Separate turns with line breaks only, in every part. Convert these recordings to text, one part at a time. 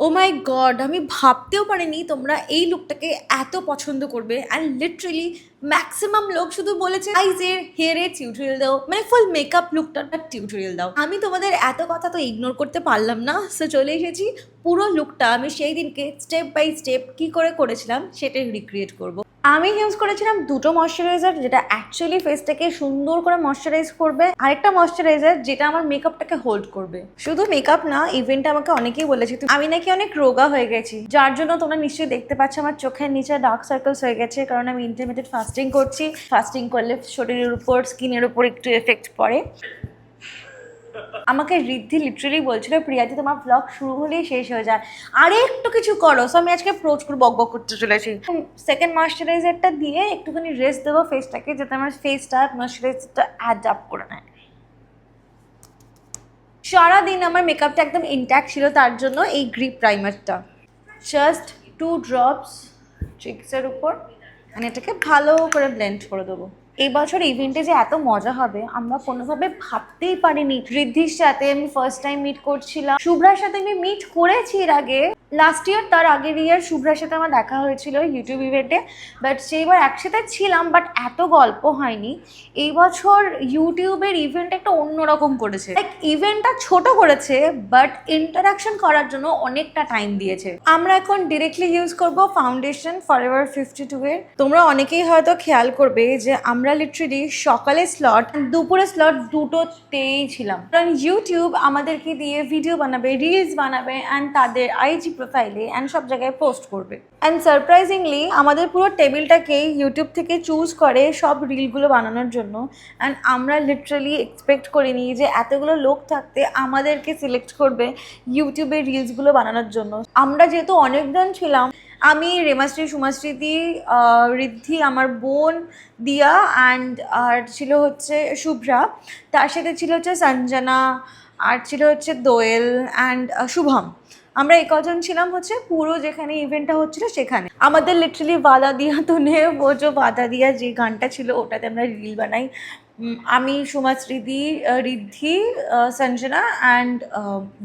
ও মাই god, আমি ভাবতেও পারিনি তোমরা এই লুকটাকে এত পছন্দ করবে। অ্যান্ড লিটারেলি ম্যাক্সিমাম লোক শুধু বলেছে আইজের হেয়ারে টিউটোরিয়াল দাও, মানে ফুল মেকআপ লুকটা টিউটোরিয়াল দাও। আমি তোমাদের এত কথা তো ইগনোর করতে পারলাম না, সো চলে এসেছি পুরো লুকটা আমি সেই দিনকে স্টেপ বাই স্টেপ কি করে করেছিলাম সেটাই রিক্রিয়েট করবো। আমি ইউজ করেছিলাম দুটো ময়শ্চারাইজার, যেটা অ্যাকচুয়ালি ফেসটাকে সুন্দর করে ময়শ্চারাইজ করবে, আরেকটা ময়শ্চারাইজার যেটা আমার মেকআপটাকে হোল্ড করবে। শুধু মেকআপ না, ইভেন্টে আমাকে অনেকেই বলেছে আমি নাকি অনেক রোগা হয়ে গেছি, যার জন্য তোমরা নিশ্চয়ই দেখতে পাচ্ছ আমার চোখের নিচে ডার্ক সার্কেলস হয়ে গেছে, কারণ আমি ইন্টারমিডিয়েট ফাস্টিং করছি। ফাস্টিং করলে শরীরের উপর, স্কিনের উপর একটু এফেক্ট পড়ে। আমাকে ঋদ্ধি লিটারেলি বলছিল প্রিয়াদি তোমার ব্লগ শুরু হলেই শেষ হয়ে যায়, আরে একটু কিছু করো। সো আমি আজকে প্রচুর বক বক করতে চলেছি। সেকেন্ড ময়শ্চারাইজারটা দিয়ে একটুখানি রেস্ট দেবো ফেসটাকে, যাতে আমার ফেসটা ময়শ্চারাইজারটা অ্যাড আপ করে নেয়। সারাদিন আমার মেকআপটা একদম ইনট্যাক্ট ছিল, তার জন্য এই গ্রিপ প্রাইমারটা জাস্ট 2 ড্রপস চিক্সের উপর, মানে এটাকে ভালো করে ব্লেন্ড করে দেবো। এই বছর ইভেন্টে যে এত মজা হবে আমরা কোনোভাবে ভাবতেই পারিনি। ঋদ্ধির সাথে আমি ফার্স্ট টাইম মিট করছিলাম, শুভ্রার সাথে আমি মিট করেছি এর আগে লাস্ট ইয়ার, তার আগের ইয়ার শুভ্রার সাথে আমার দেখা হয়েছিল ইউটিউব ইভেন্টে, বাট সেইবার একসাথে ছিলাম, বাট এত গল্প হয়নি। এই বছর ইউটিউবের ইভেন্ট একটা অন্যরকম করেছে, লাইক ইভেন্টটা ছোট করেছে বাট ইন্টারাকশন করার জন্য অনেকটা টাইম দিয়েছে। আমরা এখন ডিরেক্টলি ইউজ করব ফাউন্ডেশন ফরএভার 52 এর। তোমরা অনেকেই হয়তো খেয়াল করবে যে আমরা লিটারেলি সকালে স্লট, দুপুরে স্লট দুটোতেই ছিলাম, কারণ ইউটিউব আমাদেরকে দিয়ে ভিডিও বানাবে, রিলস বানাবে অ্যান্ড তাদের আইজি প্রোফাইলে অ্যান্ড সব জায়গায় পোস্ট করবে। অ্যান্ড সারপ্রাইজিংলি আমাদের পুরো টেবিলটাকেই ইউটিউব থেকে চুজ করে সব রিলগুলো বানানোর জন্য। অ্যান্ড আমরা লিটারালি এক্সপেক্ট করিনি যে এতগুলো লোক থাকতে আমাদেরকে সিলেক্ট করবে ইউটিউবের রিলসগুলো বানানোর জন্য। আমরা যেহেতু অনেকজন ছিলাম, আমি, রেমাশ্রী, সুমাশ্রীদি, ঋদ্ধি, আমার বোন দিয়া অ্যান্ড আর ছিল হচ্ছে শুভ্রা, তার সাথে ছিল হচ্ছে সঞ্জনা, আর ছিল হচ্ছে দোয়েল অ্যান্ড শুভম। আমরা এই কজন ছিলাম হচ্ছে পুরো যেখানে ইভেন্টটা হচ্ছিল সেখানে। আমাদের লিটারালি বাধা দিয়া তো নে বোঝো, বাধা দিয়া যে গানটা ছিল ওটাতে আমরা রিল বানাই। আমি, সুমাশ্রীদি, ঋদ্ধি, সঞ্জনা অ্যান্ড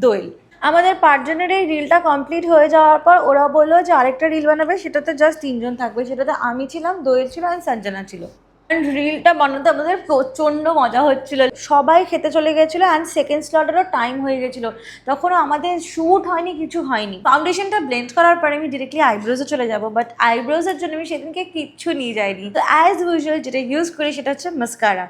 দোয়েল। আমাদের 5 জনের এই রিলটা কমপ্লিট হয়ে যাওয়ার পর ওরা বললো যে আরেকটা রিল বানাবে, সেটাতে জাস্ট 3 জন থাকবে, সেটাতে আমি ছিলাম, দোয়েল ছিল অ্যান্ড সঞ্জনা ছিল। রিলটা বানাতে আমাদের প্রচণ্ড মজা হচ্ছিল, সবাই খেতে চলে গেছিলো অ্যান্ড সেকেন্ড স্লটেরও টাইম হয়ে গেছিলো, তখনও আমাদের শ্যুট হয়নি, কিছু হয়নি। ফাউন্ডেশনটা ব্লেন্ড করার পরে আমি ডিরেক্টলি আইব্রোজে চলে যাবো, বাট আইব্রোজের জন্য আমি সেদিনকে কিচ্ছু নিয়ে যাইনি। তো অ্যাজ ইউজুয়াল যেটা ইউজ করি সেটা হচ্ছে মাস্কারা।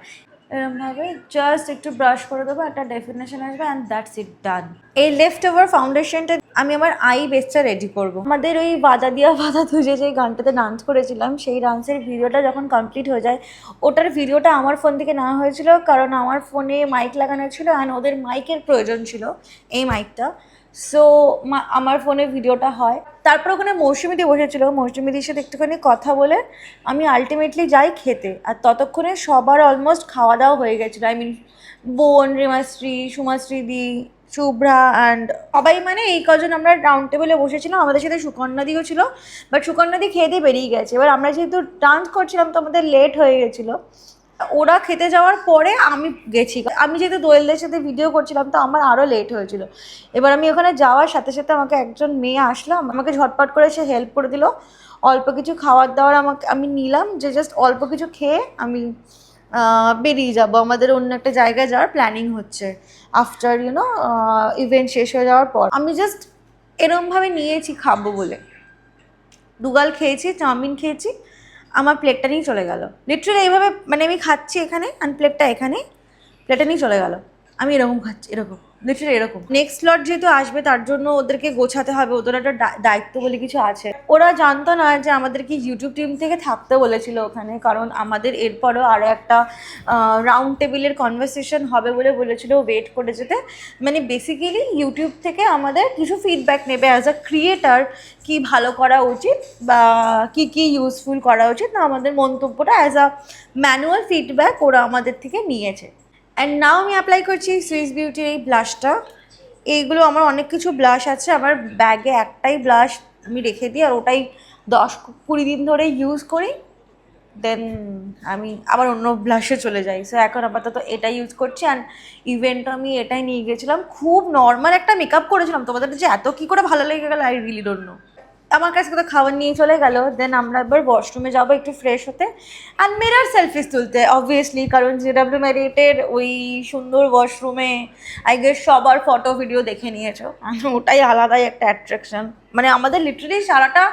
এরকমভাবে জাস্ট একটু ব্রাশ করে দেবো, একটা ডেফিনেশন আসবে অ্যান্ড দ্যাটস ইট, ডান। এই লেফট ওভার ফাউন্ডেশনটা আমি আমার আই বেসটা রেডি করবো। আমাদের ওই বাধা দিয়া বাধা তুজে যে গানটাতে ডান্স করেছিলাম, সেই ডান্সের ভিডিওটা যখন কমপ্লিট হয়ে যায়, ওটার ভিডিওটা আমার ফোন থেকে নেওয়া হয়েছিল, কারণ আমার ফোনে মাইক লাগানো ছিল অ্যান্ড ওদের মাইকের প্রয়োজন ছিল, এই মাইকটা। সো আমার ফোনে ভিডিওটা হয়। তারপর ওখানে মৌসুমিদি বসেছিল, মৌসুমিদির সাথে একটুখানি কথা বলে আমি আলটিমেটলি যাই খেতে, আর ততক্ষণে সবার অলমোস্ট খাওয়া দাওয়া হয়ে গেছিলো। আই মিন বোন, রেমাশ্রী, সুমাশ্রীদি, শুভ্রা অ্যান্ড সবাই, মানে এই কজন আমরা রাউন্ড টেবিলে বসেছিলাম। আমাদের সাথে সুকন্যাদিও ছিল, বাট সুকন্যাদি খেয়ে দিয়ে বেরিয়ে গেছে। এবার আমরা যেহেতু ডান্স করছিলাম তো আমাদের লেট হয়ে গেছিলো। ওরা খেতে যাওয়ার পরে আমি গেছি, আমি যেহেতু দোয়েলদের সাথে ভিডিও করছিলাম তো আমার আরও লেট হয়েছিল। এবার আমি ওখানে যাওয়ার সাথে সাথে আমাকে একজন মেয়ে আসলাম, আমাকে ঝটপট করে সে হেল্প করে দিল। অল্প কিছু খাওয়ার দাওয়ার আমি নিলাম, যে জাস্ট অল্প কিছু খেয়ে আমি বেরিয়ে যাব, আমাদের অন্য একটা জায়গায় যাওয়ার প্ল্যানিং হচ্ছে আফটার ইভেন্ট শেষ হয়ে যাওয়ার পর। আমি জাস্ট এরমভাবে নিয়েছি খাবো বলে, দুগাল খেয়েছি, চাউমিন খেয়েছি, আমার প্লেটটা নিয়ে চলে গেল। লিটারালি এইভাবে, মানে আমি খাচ্ছি এখানে অ্যান্ড প্লেটটা এখানে, প্লেটটা নিয়ে চলে গেল। আমি এরকম খাচ্ছি, এরকম লিটারালি এরকম। নেক্সট স্লট যেহেতু আসবে তার জন্য ওদেরকে গোছাতে হবে, ওদের একটা দায়িত্ব বলে কিছু আছে। ওরা জানতো না যে আমাদেরকে ইউটিউব টিম থেকে থাকতে বলেছিল ওখানে, কারণ আমাদের এরপরও আরও একটা রাউন্ড টেবিলের কনভারসেশন হবে বলে বলেছিল ওয়েট করে যেতে। মানে বেসিক্যালি ইউটিউব থেকে আমাদের কিছু ফিডব্যাক নেবে অ্যাজ আ ক্রিয়েটার, কী ভালো করা উচিত বা কী ইউজফুল করা উচিত না, আমাদের মন্তব্যটা অ্যাজ আ ম্যানুয়াল ফিডব্যাক ওরা আমাদের থেকে নিয়েছে। অ্যান্ড নাও আমি অ্যাপ্লাই করছি সুইস বিউটির এই ব্লাশটা। এইগুলো আমার অনেক কিছু ব্লাশ আছে, আমার ব্যাগে একটাই ব্লাশ আমি রেখে দিই, আর ওটাই 10-20 দিন ধরে ইউজ করি। দেন আমি আবার অন্য ব্লাশে চলে যাই। সো এখন আপাতত এটাই ইউজ করছি। অ্যান্ড ইভেন্টও আমি এটাই নিয়ে গেছিলাম, খুব নর্মাল একটা মেকআপ করেছিলাম, তোমাদের যে এত কী করে ভালো লেগে গেল আই রিলি ডোন্ট নো। আমার কাছে তো খাবার নিয়ে চলে গেল, দেন আমরা এবার ওয়াশরুমে যাবো একটু ফ্রেশ হতে অ্যান্ড মিরর সেলফিস তুলতে অবভিয়াসলি, কারণ JW Marriott ওই সুন্দর ওয়াশরুমে আই গেস সবার ফটো ভিডিও দেখে নিয়েছো, ওটাই আলাদাই একটা অ্যাট্রাকশন। মানে আমাদের লিটারালি সারাটা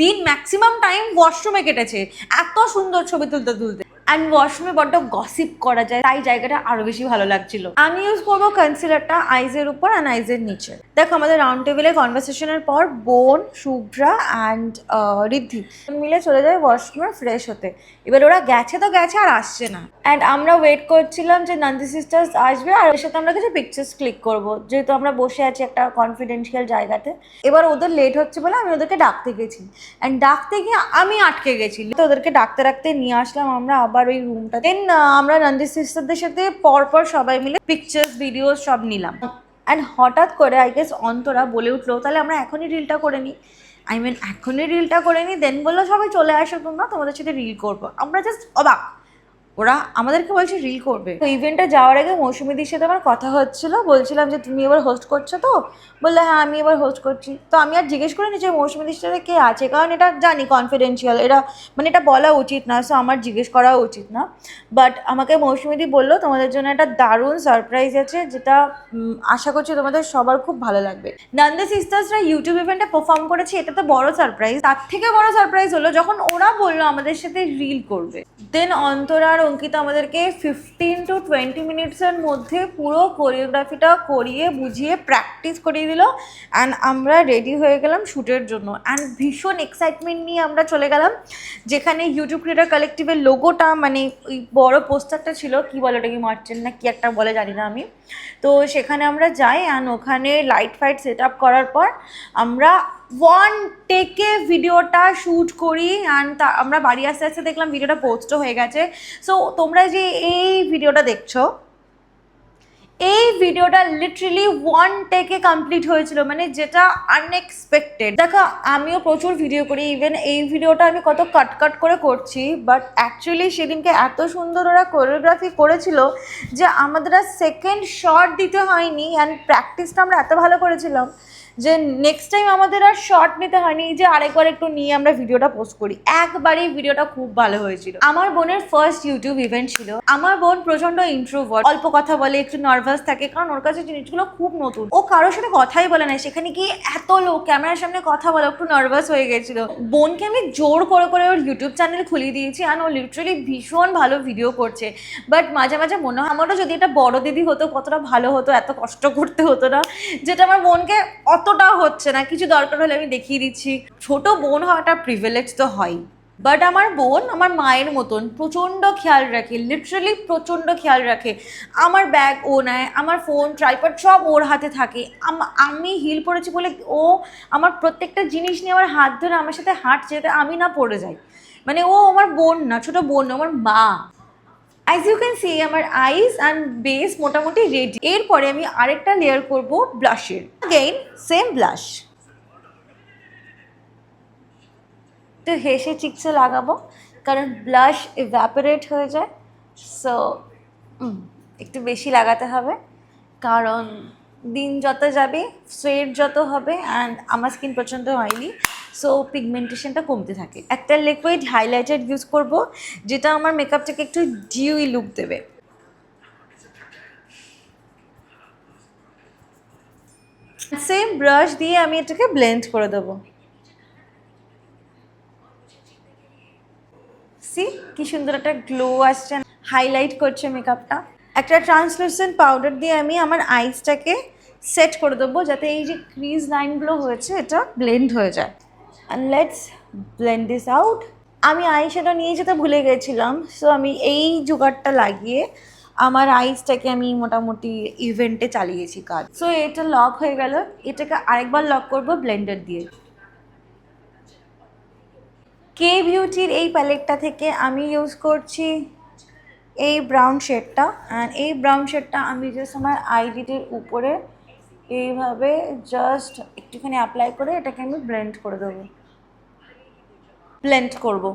দিন ম্যাক্সিমাম টাইম ওয়াশরুমে কেটেছে এত সুন্দর ছবি তুলতে তুলতে। অ্যান্ড ওয়াশরুমে বড্ড গসিপ করা যায়, তাই জায়গাটা আরও বেশি ভালো লাগছিল। আমি ইউজ করবো কনসিলারটা আইজের উপর অ্যান্ড আইজের নিচে। দেখো আমাদের রাউন্ড টেবিলে কনভারসেশনের পর বোন, শুভ্রা অ্যান্ড ঋদ্ধি মিলে চলে যায় ওয়াশরুমে ফ্রেশ হতে। এবার ওরা গেছে তো গেছে আর আসছে না, অ্যান্ড আমরা ওয়েট করছিলাম যে নন্দী সিস্টার্স আসবে আর ওর সাথে আমরা কিছু পিকচার্স ক্লিক করবো, যেহেতু আমরা বসে আছি একটা কনফিডেন্সিয়াল জায়গাতে। এবার ওদের লেট হচ্ছে বলে আমি ওদেরকে ডাকতে গেছি, অ্যান্ড ডাকতে গিয়ে আমি আটকে গেছি, তো ওদেরকে ডাকতে ডাকতে নিয়ে আসলাম আমরা আবার ওই রুমটা। দেন আমরা নন্দী সিস্টারদের সাথে পরপর সবাই মিলে পিকচার্স ভিডিওস সব নিলাম। অ্যান্ড হঠাৎ করে আই গেস অন্তরা বলে উঠলো তাহলে আমরা এখনই রিলটা করে নিই। এখনই রিলটা করে নিই। দেন বললো সবাই চলে আসো তোমরা, তোমাদের সাথে রিল করবো। আমরা জাস্ট অবাক, ওরা আমাদেরকে বলছে রিল করবে। তো ইভেন্টে যাওয়ার আগে মৌসুমীদির সাথে আমার কথা হচ্ছিলো, বলছিলাম যে তুমি এবার হোস্ট করছো তো, বললে হ্যাঁ আমি এবার হোস্ট করছি। তো আমি আর জিজ্ঞেস করিনি যে মৌসুমীদির সাথে কে আছে, কারণ এটা জানি কনফিডেন্সিয়াল, এটা মানে এটা বলা উচিত না, সো আমার জিজ্ঞেস করা উচিত না। বাট আমাকে মৌসুমীদি বললো তোমাদের জন্য একটা দারুণ সারপ্রাইজ আছে, যেটা আশা করছি তোমাদের সবার খুব ভালো লাগবে। নন্দী সিস্টার্সরা ইউটিউব ইভেন্টে পারফর্ম করেছে, এটা তো বড় সারপ্রাইজ। তার থেকে বড় সারপ্রাইজ হলো যখন ওরা বললো আমাদের সাথে রিল করবে। দেন অন্তরা আর অঙ্কিতা আমাদেরকে 15 to 20 মিনিটসের মধ্যে পুরো কোরিওগ্রাফিটা করিয়ে বুঝিয়ে প্র্যাকটিস করিয়ে দিল। অ্যান্ড আমরা রেডি হয়ে গেলাম শ্যুটের জন্য। অ্যান্ড ভীষণ এক্সাইটমেন্ট নিয়ে আমরা চলে গেলাম যেখানে ইউটিউব ক্রিয়েটর কালেক্টিভের লোগোটা, মানে ওই বড় পোস্টারটা ছিল, কি বলে ওটা, কি মার্চেন্ট না কি একটা বলে জানি না আমি। তো সেখানে আমরা যাই অ্যান্ড ওখানে লাইট ফাইট সেট আপ করার পর আমরা ওয়ান টেকে ভিডিওটা শ্যুট করি। অ্যান্ড আমরা বাড়ি আসতে আসতে দেখলাম ভিডিওটা পোস্টও হয়ে গেছে। সো তোমরা যে এই ভিডিওটা দেখছো, এই ভিডিওটা লিটারালি ওয়ান টেকে কমপ্লিট হয়েছিল, মানে যেটা আনএক্সপেক্টেড। দেখো আমিও প্রচুর ভিডিও করি, ইভেন এই ভিডিওটা আমি কত কাট করে করছি, বাট অ্যাকচুয়ালি সেদিনকে এত সুন্দর ওরা কোরিওগ্রাফি করেছিল যে আমাদের আর সেকেন্ড শট দিতে হয়নি। অ্যান্ড প্র্যাকটিসটা আমরা এত ভালো করেছিলাম যে নেক্সট টাইম আমাদের আর শর্ট নিতে হয়নি যে আরেকবার একটু নিয়ে আমরা ভিডিওটা পোস্ট করি, একবারেই ভিডিওটা খুব ভালো হয়েছিল। আমার বোনের ফার্স্ট ইউটিউব ইভেন্ট ছিল। আমার বোন প্রচন্ড ইন্ট্রোভার্ট, অল্প কথা বলে, একটু নার্ভাস থাকে, কারণ ওর কাছে জিনিসগুলো খুব নতুন। ও কারোর সাথে কথাই বলে না, সেখানে গিয়ে এত লোক ক্যামেরার সামনে কথা বলে একটু নার্ভাস হয়ে গেছিল। বোনকে আমি জোর করে ওর ইউটিউব চ্যানেল খুলিয়ে দিয়েছি, আর ও লিটারালি ভীষণ ভালো ভিডিও করছে। বাট মাঝে মাঝে মনে হয় আমারও যদি এটা বড় দিদি হতো কতটা ভালো হতো, এত কষ্ট করতে হতো না, যেটা আমার বোনকে অতটাও হচ্ছে না। কিছু দরকার হলে আমি দেখিয়ে দিচ্ছি। ছোট বোন হওয়াটা প্রিভিলেজ তো হয়, বাট আমার বোন আমার মায়ের মতন প্রচণ্ড খেয়াল রাখে, লিটারালি প্রচণ্ড খেয়াল রাখে। আমার ব্যাগ ও নেয়, আমার ফোন ট্রাইপড সব ওর হাতে থাকে। আমি হিল পড়েছি বলে ও আমার প্রত্যেকটা জিনিস নিয়ে আমার হাত ধরে আমার সাথে হাঁটছে যাতে আমি না পড়ে যাই। মানে ও আমার বোন না, ছোট বোন না, আমার মা। অ্যাজ ইউ ক্যান সি আমার আইস অ্যান্ড বেস মোটামুটি রেডি। এরপরে আমি আরেকটা লেয়ার করব ব্লাশের। অ্যাগেইন সেম ব্লাশ, একটু হেসে চিকসে লাগাবো কারণ ব্লাশ ইভ্যাপোরেট হয়ে যায়। সো একটু বেশি লাগাতে হবে, কারণ দিন যত যাবে শেড যত হবে, অ্যান্ড আমার স্কিন প্রচণ্ড অয়েলি, সো পিগমেন্টেশনটা কমতে থাকে। একটা লিকুইড হাইলাইটার ইউজ করব যেটা আমার মেকআপটাকে একটু ডিউই লুক দেবে। সেম ব্রাশ দিয়ে আমি এটাকে ব্লেন্ড করে দেবো। সি কি সুন্দর একটা গ্লো আসছে, হাইলাইট করছে মেকআপটা। একটা ট্রান্সলুসেন্ট পাউডার দিয়ে আমি আমার আইসটাকে সেট করে দেবো যাতে এই যে ক্রিজ লাইনগুলো হয়েছে এটা ব্লেন্ড হয়ে যায়। And let's blend this out. আমি আইশ্যাডো নিয়ে যেতে ভুলে গেছিলাম, সো আমি এই জোগাড়টা লাগিয়ে আমার আইসটাকে আমি মোটামুটি ইভেন্টে চালিয়েছি কাজ। সো এটা লক হয়ে গেল, এটাকে আরেকবার লক করবো ব্লেন্ডার দিয়ে। কে বিউটির এই প্যালেটটা থেকে আমি ইউজ করছি এই ব্রাউন শেডটা। অ্যান্ড এই ব্রাউন শেডটা আমি জাস্ট আমার আইলিডের উপরে এইভাবে জাস্ট একটুখানি অ্যাপ্লাই করে এটাকে আমি ব্লেন্ড করে দেবো, ব্লেন্ড করবো।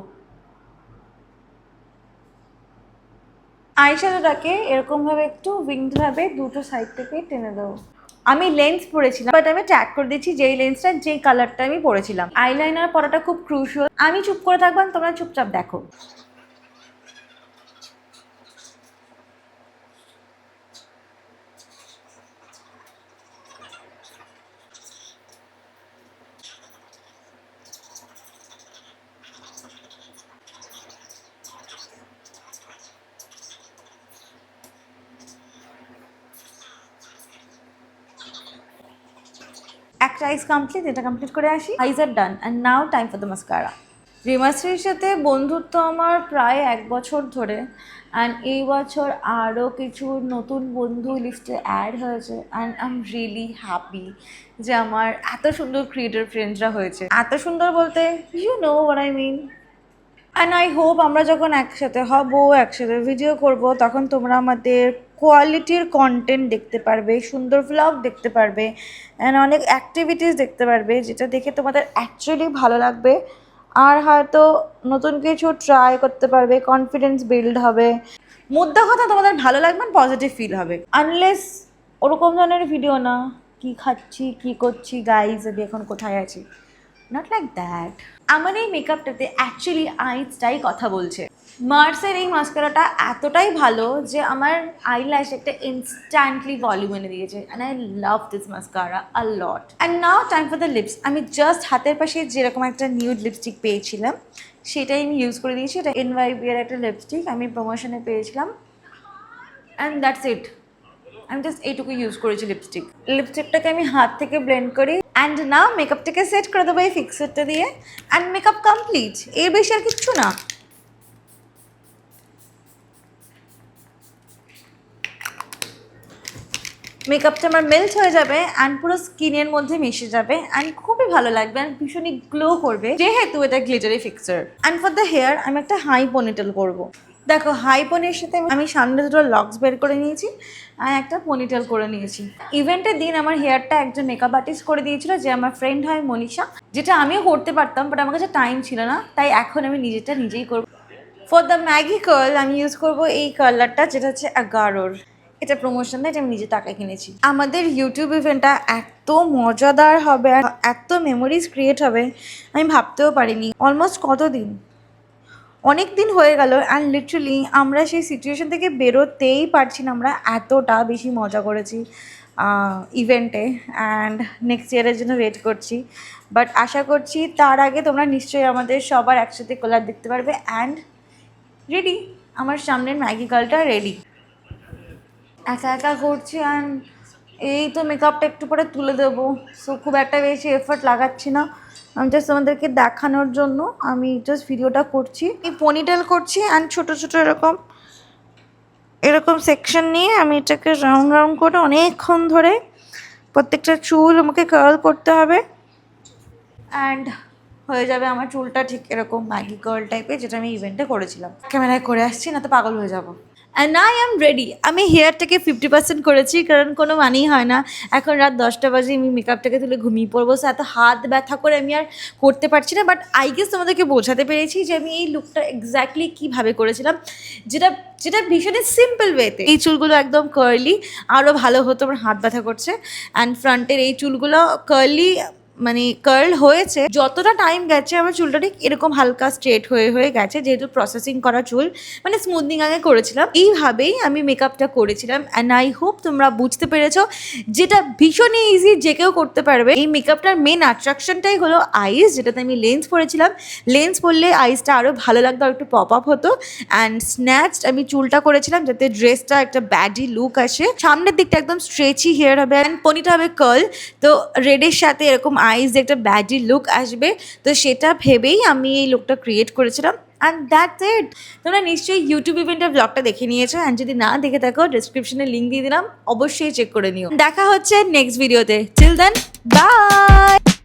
আইশ্যাডোটাকে এরকমভাবে একটু উইংডভাবে দুটো সাইড থেকে টেনে দেবো। আমি লেন্স পরেছিলাম, বাট আমি ট্যাগ করে দিচ্ছি যেই লেন্সটা যেই কালারটা আমি পরেছিলাম। আইলাইনার পরাটা খুব ক্রুশিয়াল। আমি চুপ করে থাকবেন, তোমরা চুপচাপ দেখো। একটা আইস কমপ্লিট, এটা কমপ্লিট করে আসি। Eyes are done and now time for the mascara. রিমাশ্রীর সাথে বন্ধুত্ব আমার প্রায় 1 বছর ধরে, অ্যান্ড এই বছর আরও কিছু নতুন বন্ধু লিস্টে অ্যাড হয়েছে, and I am really happy যে আমার এত সুন্দর ক্রিয়েটর ফ্রেন্ডসরা হয়েছে। এত সুন্দর বলতে you know what I mean. And I hope আমরা যখন একসাথে হব, একসাথে ভিডিও করব, তখন তোমরা আমাদের কোয়ালিটির কন্টেন্ট দেখতে পারবে, সুন্দর ভ্লগ দেখতে পারবে, অ্যান্ড অনেক অ্যাক্টিভিটিস দেখতে পারবে, যেটা দেখে তোমাদের অ্যাকচুয়ালি ভালো লাগবে। আর হয়তো নতুন কিছু ট্রাই করতে পারবে, কনফিডেন্স বিল্ড হবে। মুদ্রা কথা তোমাদের ভালো লাগবে, পজিটিভ ফিল হবে। আনলেস ওরকম ধরনের ভিডিও না, কি খাচ্ছি কি করছি গাইজ আমি এখন কোথায় আছি, নট লাইক দ্যাট। আমার এই মেকআপটাতে অ্যাকচুয়ালি আইসটাই কথা বলছে। মার্সের এই মাস্কারাটা এতটাই ভালো যে আমার আইল্যাশ একটা ইনস্ট্যান্টলি ভলিউম এনে দিয়েছে, and I love this mascara a lot. And now time for the lips. আমি জাস্ট হাতের পাশে যেরকম একটা নিউড লিপস্টিক পেয়েছিলাম সেটাই আমি ইউজ করে দিয়েছি। এটা NYB এর একটা লিপস্টিক আমি প্রমোশনে পেয়েছিলাম, অ্যান্ড দ্যাটস ইট। আমি জাস্ট এইটুকু ইউজ করেছি লিপস্টিকটাকে আমি হাত থেকে ব্লেন্ড করি, অ্যান্ড না মেকআপটাকে সেট করে দেবো এই ফিক্সারটা দিয়ে, অ্যান্ড মেকআপ কমপ্লিট। এর বেশি আর কিচ্ছু না। মেকআপটা আমার মেল্ট হয়ে যাবে অ্যান্ড পুরো স্কিনের মধ্যে মিশে যাবে, অ্যান্ড খুবই ভালো লাগবে অ্যান্ড ভীষণই গ্লো করবে, যেহেতু এটা glittery fixer. And for the hair আমি একটা হাই পনিটেল করবো। দেখো, হাই পনির সাথে আমি সামনে দুটো লক্স বের করে নিয়েছি আর একটা পনিটেল করে নিয়েছি। ইভেন্টের দিন আমার হেয়ারটা একজন মেকআপ আর্টিস্ট করে দিয়েছিল, যে আমার ফ্রেন্ড হয় মনীষা, যেটা আমিও করতে পারতাম, বাট আমার কাছে টাইম ছিল না, তাই এখন আমি নিজেরটা নিজেই করবো। ফর দ্য ম্যাগি কার্ল আমি ইউজ করবো এই কালারটা, যেটা হচ্ছে এগারোর। এটা প্রমোশন দেয়, এটা আমি নিজে টাকায় কিনেছি। আমাদের ইউটিউব ইভেন্টটা এত মজাদার হবে আর এত মেমোরিজ ক্রিয়েট হবে আমি ভাবতেও পারিনি। অলমোস্ট কতদিন, অনেক দিন হয়ে গেল, অ্যান্ড লিটারালি আমরা সেই সিচুয়েশন থেকে বেরোতেই পারছি না। আমরা এতটা বেশি মজা করেছি ইভেন্টে, অ্যান্ড নেক্সট ইয়ারের জন্য ওয়েট করছি। বাট আশা করছি তার আগে তোমরা নিশ্চয়ই আমাদের সবার একসাথে কোলার দেখতে পারবে। অ্যান্ড রেডি, আমার সামনের ম্যাগি গার্লটা রেডি। একা একা করছি, অ্যান্ড এই তো মেকআপটা একটু পরে তুলে দেবো, সো খুব একটা বেশি এফর্ট লাগাচ্ছি না। আমি জাস্ট তোমাদেরকে দেখানোর জন্য আমি জাস্ট ভিডিওটা করছি। এই পনিটেল করছি, অ্যান্ড ছোটো ছোটো এরকম সেকশন নিয়ে আমি এটাকে রাউন্ড রাউন্ড করে অনেকক্ষণ ধরে প্রত্যেকটা চুল আমাকে কার্ল করতে হবে, অ্যান্ড হয়ে যাবে আমার চুলটা ঠিক এরকম ম্যাগি কার্ল টাইপের, যেটা আমি ইভেন্টে করেছিলাম। ক্যামেরায় করে আসছি, না তো পাগল হয়ে যাবো। And I am ready. আমি হেয়ারটাকে 50% করেছি, কারণ কোনো মানেই হয় না এখন রাত 10টা বাজে আমি মেকআপটাকে তুলে ঘুমিয়ে পড়বো। সো এত হাত ব্যথা করে আমি আর করতে পারছি না, বাট আই গেস তোমাদেরকে বোঝাতে পেরেছি যে আমি এই লুকটা এক্স্যাক্টলি কীভাবে করেছিলাম, যেটা যেটা ভীষণই সিম্পল ওয়েতে। এই চুলগুলো একদম কার্লি, আরও ভালো হতো, আমার হাত ব্যথা করছে। অ্যান্ড ফ্রন্টের এই চুলগুলো কার্লি, মানে কার্ল হয়েছে, যতটা টাইম গেছে আমার চুলটা ঠিক এরকম হালকা স্ট্রেট হয়ে হয়ে গেছে, যেহেতু প্রসেসিং করা চুল, মানে স্মুথনিং আগে করেছিলাম। এইভাবেই আমি মেকআপটা করেছিলাম, অ্যান্ড আই হোপ তোমরা বুঝতে পেরেছো, যেটা ভীষণই ইজি, যে কেউ করতে পারবে। এই মেকআপটার মেন অ্যাট্রাকশনটাই হলো আইস, যেটাতে আমি লেন্স পরেছিলাম। লেন্স পরলে আইসটা আরও ভালো লাগতো, আর একটু পপ আপ হতো। অ্যান্ড স্ন্যাচড আমি চুলটা করেছিলাম যাতে ড্রেসটা একটা ব্যাডি লুক আসে। সামনের দিকটা একদম স্ট্রেচি হেয়ার হবে, অ্যান্ড পনিটা হবে কার্ল। তো রেডের সাথে এরকম আইস যে একটা ব্যাডি লুক আসবে, তো সেটা ভেবেই আমি এই লুকটা ক্রিয়েট করেছিলাম। And that's it. তোমরা নিশ্চয়ই ইউটিউব ইভেন্টের ব্লগটা দেখে নিয়েছো, অ্যান্ড যদি না দেখে থাকো ডিসক্রিপশনে লিঙ্ক দিয়ে দিলাম, অবশ্যই চেক করে নিও। দেখা হচ্ছে নেক্সট ভিডিওতে। Till then, by.